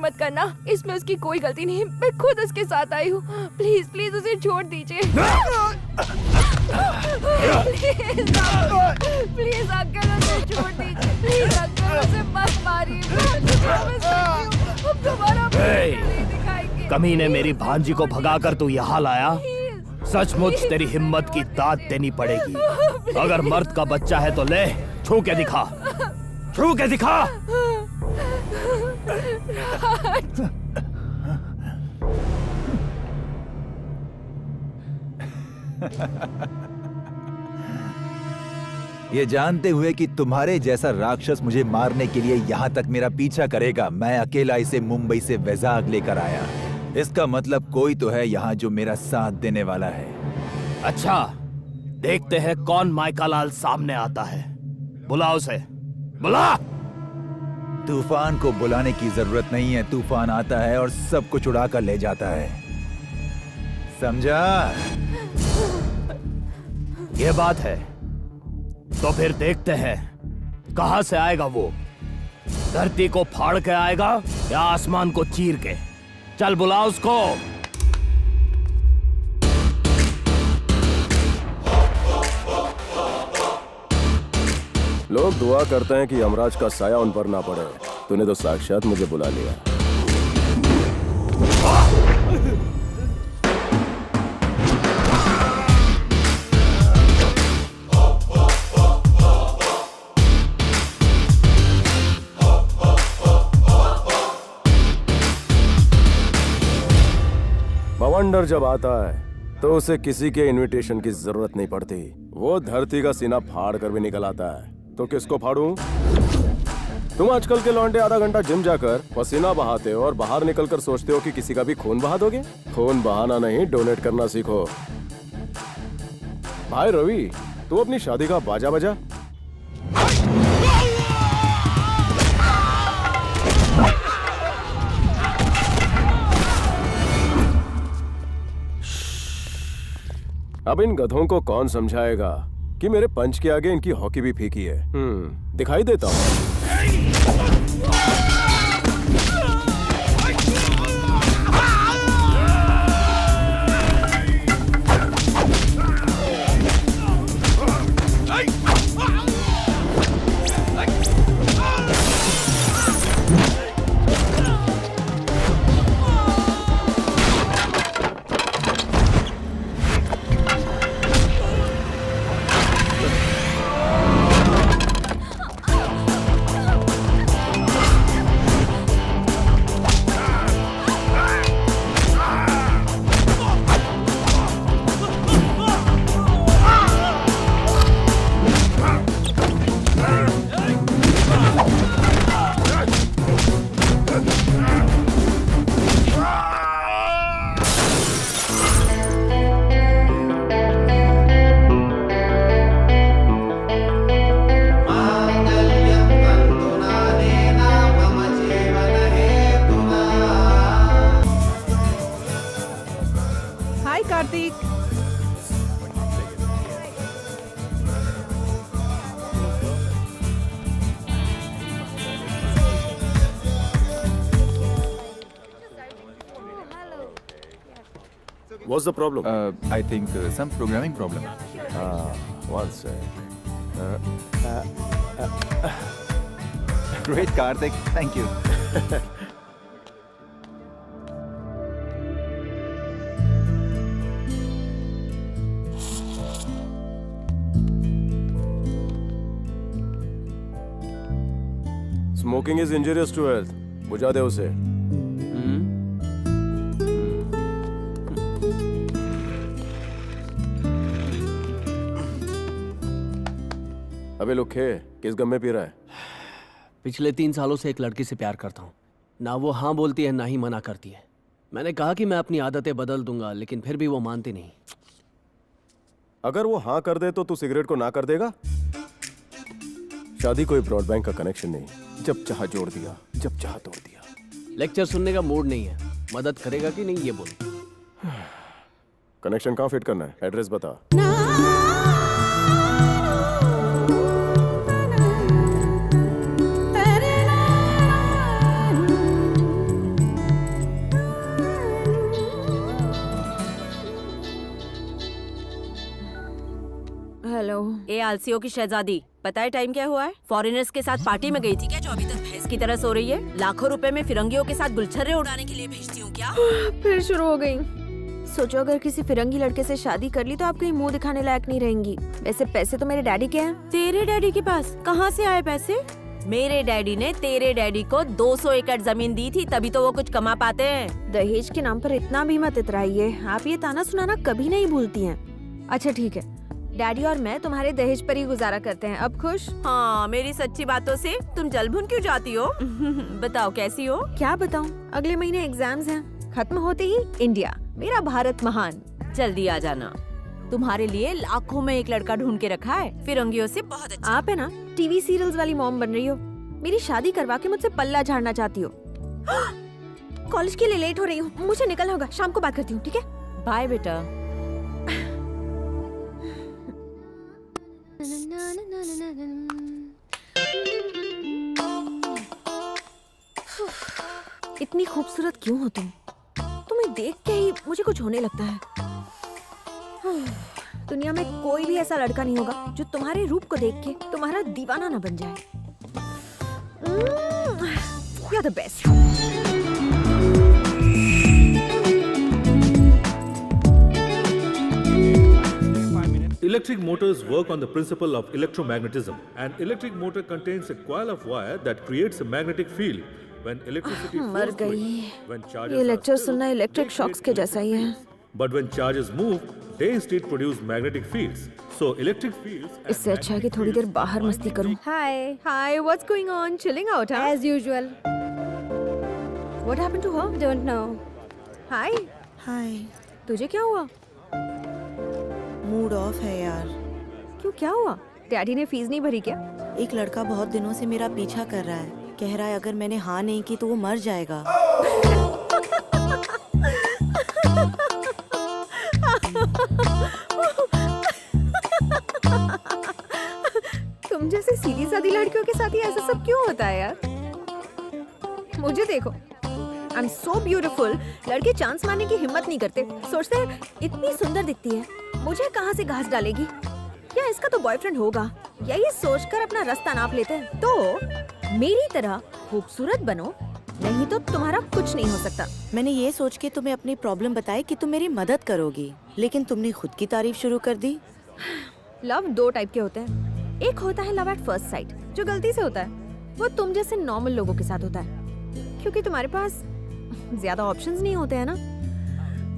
मत करना, इसमें उसकी कोई गलती नहीं, मैं खुद उसके साथ आई हूँ। प्लीज प्लीज उसे छोड़ दीजिए। प्लीज अंकल उसे छोड़ दीजिए। प्लीज अंकल उसे मत मारिए। अब दोबारा नहीं दिखाएंगे। कमीने मेरी भांजी को भगाकर तू यहाँ लाया। सचमुच तेरी हिम्मत की दाद देनी पड़ेगी। अगर मर्द का बच्चा है तो ले, छू के दिखा, छू के दिखा। ये जानते हुए कि तुम्हारे जैसा राक्षस मुझे मारने के लिए यहाँ तक मेरा पीछा करेगा, मैं अकेला इसे मुंबई से वैजाग लेकर आया। इसका मतलब कोई तो है यहाँ जो मेरा साथ देने वाला है। अच्छा, देखते हैं कौन माइका लाल सामने आता है। बुला उसे, बुला। तूफान को बुलाने की जरूरत नहीं है, तूफान आता है और सब कुछ उड़ा कर ले जाता है, समझा? ये बात है तो फिर देखते हैं कहां से आएगा वो। धरती को फाड़ के आएगा या आसमान को चीर के। चल बुला उसको। लोग दुआ करते हैं कि यमराज का साया उन पर ना पड़े। तूने तो साक्षात मुझे बुला लिया। बवंडर जब आता है तो उसे किसी के इनविटेशन की जरूरत नहीं पड़ती। वो धरती का सीना फाड़ कर भी निकल आता है। तो किसको फाड़ूं? तुम आजकल के लौंडे आधा घंटा जिम जाकर पसीना बहाते हो और बाहर निकलकर सोचते हो कि किसी का भी खून बहा दोगे। खून बहाना नहीं, डोनेट करना सीखो। भाई रवि, तू अपनी शादी का बाजा बजा। अब इन गधों को कौन समझाएगा कि मेरे पंच के आगे इनकी हॉकी भी फीकी है। दिखाई देता हूँ। What's the problem? I think some programming problem. One sec. Great, Karthik. Thank you. Smoking is injurious to health. बुझा दे उसे। अबे लुखे, किस गम में पी रहा है? पिछले 3 सालों से एक लड़की से प्यार करता हूँ। ना वो हाँ बोलती है, ना ही मना करती है। मैंने कहा कि मैं अपनी आदतें बदल दूंगा, लेकिन फिर भी वो मानती नहीं। अगर वो हाँ कर दे तो तू सिगरेट को ना कर देगा? शादी कोई ब्रॉडबैंड का कनेक्शन नहीं, जब चाह जोड़ दिया, जब चाह तोड़ दिया। लेक्चर सुनने का मूड नहीं है। मदद करेगा कि नहीं ये बोल। कनेक्शन कहाँ फिट करना है? एड्रेस बता। हेलो। ए आलसियों की शहजादी, पता है टाइम क्या हुआ है? फॉरेनर्स के साथ पार्टी में गई थी क्या, जो अभी तक भैंस की तरह सो रही है? लाखों रुपए में फिरंगियों के साथ गुलछर्रे उड़ाने के लिए भेजती हूँ क्या? फिर शुरू हो गई। सोचो अगर किसी फिरंगी लड़के से शादी कर ली तो आप कहीं मुंह दिखाने लायक नहीं रहेंगी। वैसे पैसे तो मेरे डैडी के हैं। तेरे डैडी के पास कहाँ से आए पैसे? मेरे डैडी ने तेरे डैडी को 200 एकड़ जमीन दी थी, तभी तो वो कुछ कमा पाते हैं। दहेज के नाम पर इतना भी मत इतराइए। आप ये ताना सुनाना कभी नहीं भूलती हैं। अच्छा ठीक है, डैडी और मैं तुम्हारे दहेज पर ही गुजारा करते हैं। अब खुश? हाँ, मेरी सच्ची बातों से तुम जल भुन क्यों जाती हो? बताओ कैसी हो? क्या बताऊं, अगले महीने एग्जाम्स हैं। खत्म होते ही इंडिया, मेरा भारत महान। जल्दी आ जाना, तुम्हारे लिए लाखों में एक लड़का ढूंढ के रखा है, फिरंगियों से बहुत अच्छा। आप है ना टीवी सीरियल्स वाली मॉम बन रही हो, मेरी शादी करवा के मुझसे पल्ला झाड़ना चाहती हो। कॉलेज के लिए लेट हो रही हूँ, मुझे निकलना होगा। शाम को बात करती हूँ, ठीक है? बाय बेटा। इतनी खूबसूरत क्यों हो तुम? तुम्हें देख के ही मुझे कुछ होने लगता है। दुनिया में कोई भी ऐसा लड़का नहीं होगा जो तुम्हारे रूप को देख के तुम्हारा दीवाना ना बन जाए। You are the best. Electric motors work on the principle of electromagnetism. An electric motor contains a coil of wire that creates a magnetic field. When electricity मर flows through गई। it, when charges ये are lecture still, सुनना electric they shocks create के जैसा ही है। But when charges move, they instead produce magnetic fields. So electric fields and इससे अच्छा है कि थोड़ी देर बाहर मस्ती करूं। Hi. Hi, what's going on? Chilling out, huh? As usual. What happened to her? Don't know. Hi. हाय, तुझे क्या हुआ? मूड ऑफ है यार। क्यों, क्या हुआ? डैडी ने फीस नहीं भरी क्या? एक लड़का बहुत दिनों से मेरा पीछा कर रहा है। कह रहा है अगर मैंने हाँ नहीं की तो वो मर जाएगा। तुम जैसे सीधी सादी लड़कियों के साथ ही ऐसा सब क्यों होता है यार? मुझे देखो, आई एम सो ब्यूटीफुल। लड़के चांस मारने की हिम्मत नहीं करते। सोचते हैं इतनी सुंदर दिखती है, मुझे कहाँ से घास डालेगी, या इसका तो बॉयफ्रेंड होगा, या ये सोचकर अपना रास्ता नाप लेते हैं। तो मेरी तरह खूबसूरत बनो, नहीं तो तुम्हारा कुछ नहीं हो सकता। मैंने ये सोच के तुम्हें अपनी प्रॉब्लम बताई कि तुम मेरी मदद करोगी, लेकिन तुमने खुद की तारीफ शुरू कर दी। लव दो टाइप के होते हैं। एक होता है लव एट फर्स्ट साइट, जो गलती से होता है। वो तुम जैसे नॉर्मल लोगों के साथ होता है, क्योंकि तुम्हारे पास ज्यादा ऑप्शंस नहीं होते हैं ना।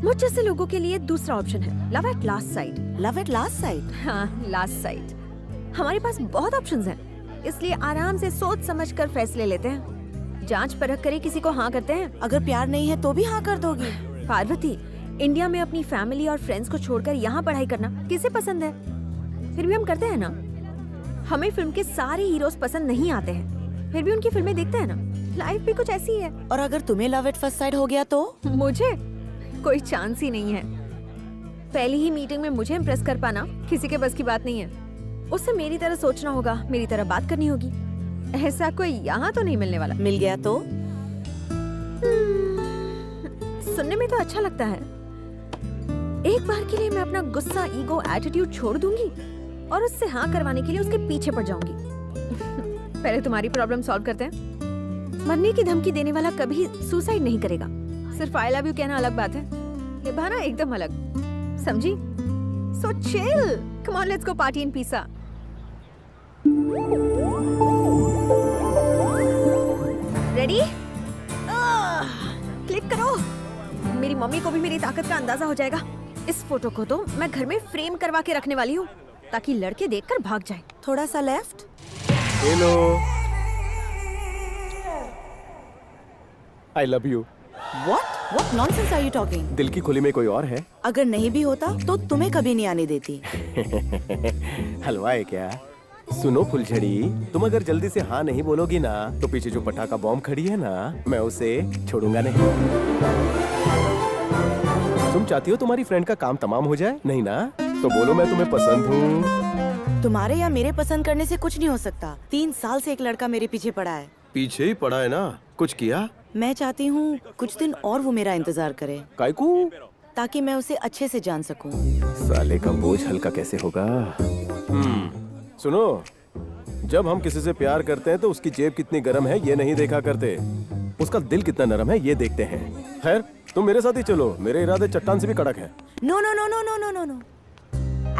मुझ जैसे लोगों के लिए दूसरा ऑप्शन है love at last site. Love at last site? हाँ, लास्ट साइट। हमारे पास बहुत ऑप्शंस हैं, इसलिए आराम से सोच समझ कर फैसले लेते हैं। जांच परख करे किसी को हाँ करते हैं। अगर प्यार नहीं है तो भी हाँ कर दोगी? पार्वती, इंडिया में अपनी फैमिली और फ्रेंड्स को छोड़कर यहाँ पढ़ाई करना किसे पसंद है? फिर भी हम करते हैं ना। हमें फिल्म के सारे हीरोज पसंद नहीं आते हैं, फिर भी उनकी फिल्में देखते हैं ना। लाइफ भी कुछ ऐसी ही है। और अगर तुम्हें लव एट फर्स्ट साइट हो गया तो? मुझे कोई चांस ही नहीं है। पहली ही मीटिंग में मुझे इम्प्रेस कर पाना किसी के बस की बात नहीं है। उससे मेरी तरह सोचना होगा, मेरी तरह बात करनी होगी। ऐसा कोई यहाँ तो नहीं मिलने वाला। मिल गया तो? सुनने में तो अच्छा लगता है। एक बार के लिए मैं अपना गुस्सा, ईगो, एटीट्यूड छोड़ दूंगी और उससे हाँ करवाने के लिए उसके पीछे पड़ जाऊंगी। पहले तुम्हारी प्रॉब्लम सॉल्व करते हैं। मरने की धमकी देने वाला कभी सुसाइड नहीं करेगा। सिर्फ आई लव यू कहना अलग बात है, ये बहाना एकदम अलग। समझी? So chill, come on, let's go party in pizza. Ready? Click करो। मेरी मम्मी को भी मेरी ताकत का अंदाजा हो जाएगा। इस फोटो को तो मैं घर में फ्रेम करवा के रखने वाली हूँ, ताकि लड़के देखकर भाग जाए। थोड़ा सा left. Hello, I love you. What nonsense are you talking? दिल की खुली में कोई और है? अगर नहीं भी होता तो तुम्हें कभी नहीं आने देती। हलवा है क्या? सुनो फुलझड़ी, तुम अगर जल्दी से हाँ नहीं बोलोगी ना तो पीछे जो पटाखा बॉम्ब खड़ी है ना, मैं उसे छोड़ूंगा नहीं। तुम चाहती हो तुम्हारी फ्रेंड का काम तमाम हो जाए? नहीं ना? तो बोलो मैं तुम्हें पसंद हूँ। तुम्हारे या मेरे पसंद करने से कुछ नहीं हो सकता। 3 साल से एक लड़का मेरे पीछे पड़ा है। पीछे ही पड़ा है ना? कुछ किया? मैं चाहती हूँ कुछ दिन और वो मेरा इंतजार करे, कायकू? ताकि मैं उसे अच्छे से जान सकूं। साले का बोझ हल्का कैसे होगा? सुनो, जब हम किसी से प्यार करते हैं तो उसकी जेब कितनी गर्म है ये नहीं देखा करते, उसका दिल कितना नरम है ये देखते हैं। खैर तुम मेरे साथ ही चलो, मेरे इरादे चट्टान से भी कड़क है। No no no no no no no no,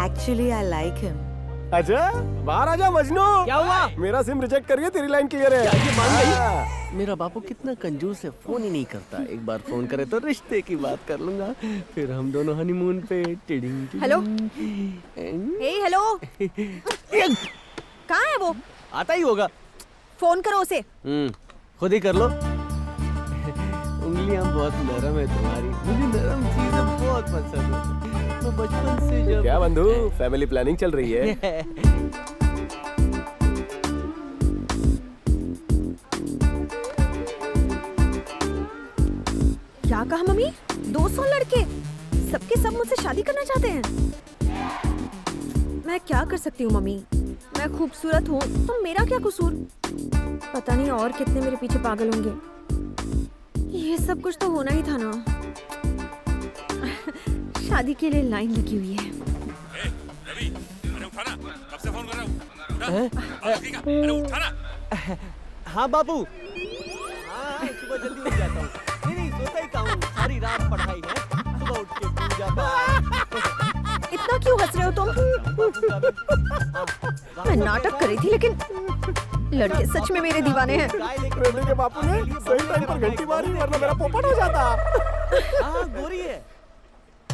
actually I like him. अच्छा बाहर आजा मजनू। क्या हुआ? मेरा सिम रिजेक्ट करिए, तेरी लाइन क्लियर है। ये मान गई? मेरा बापू कितना कंजूस है, फोन ही नहीं करता। एक बार फोन करे तो रिश्ते की बात कर लूंगा, फिर हम दोनों हनीमून पे। टिडिंग हेलो, हे हेलो, कहाँ है वो? आता ही होगा। फोन करो उसे। खुद ही कर लो। उंगलियां बहुत नरम है तुम्हारी, मुझे नरम चीजें बहुत पसंद है। तो बचपन से जब क्या बंधु, फैमिली प्लानिंग चल रही है? क्या कहा मम्मी? 200 लड़के सबके सब मुझसे शादी करना चाहते हैं। मैं क्या कर सकती हूँ मम्मी? मैं खूबसूरत हूँ तो मेरा क्या कसूर? पता नहीं और कितने मेरे पीछे पागल होंगे। ये सब कुछ तो होना ही था ना। शादी के लिए लाइन लगी हुई है। हाँ बाबू, हाँ सुबह जल्दी उठ जाता हूँ। नहीं सोता ही हूँ, सारी रात पढ़ाई है, सुबह उठ के पूजा पाठ। इतना क्यों हंस रहे हो तुम? मैं नाटक कर रही थी, लेकिन लड़के सच में मेरे दीवाने हैं। बेटे के बापू ने सही टाइम पर घंटी मारी, वरना मेरा पोपट हो जाता। हाँ गोरी है।